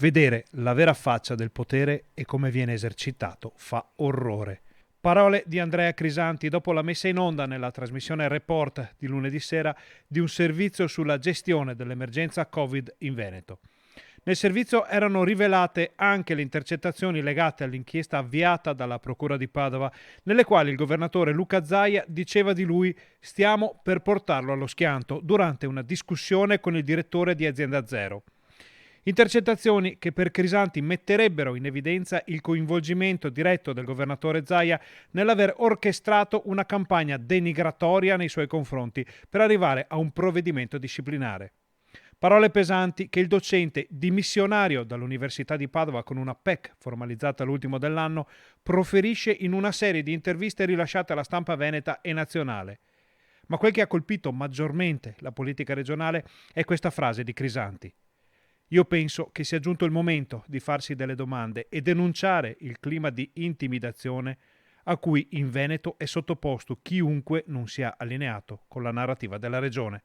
Vedere la vera faccia del potere e come viene esercitato fa orrore. Parole di Andrea Crisanti dopo la messa in onda nella trasmissione Report di lunedì sera di un servizio sulla gestione dell'emergenza Covid in Veneto. Nel servizio erano rivelate anche le intercettazioni legate all'inchiesta avviata dalla Procura di Padova, nelle quali il governatore Luca Zaia diceva di lui «stiamo per portarlo allo schianto» durante una discussione con il direttore di Azienda Zero. Intercettazioni che per Crisanti metterebbero in evidenza il coinvolgimento diretto del governatore Zaia nell'aver orchestrato una campagna denigratoria nei suoi confronti per arrivare a un provvedimento disciplinare. Parole pesanti che il docente, dimissionario dall'Università di Padova con una PEC formalizzata all'ultimo dell'anno, proferisce in una serie di interviste rilasciate alla stampa veneta e nazionale. Ma quel che ha colpito maggiormente la politica regionale è questa frase di Crisanti. Io penso che sia giunto il momento di farsi delle domande e denunciare il clima di intimidazione a cui in Veneto è sottoposto chiunque non sia allineato con la narrativa della regione.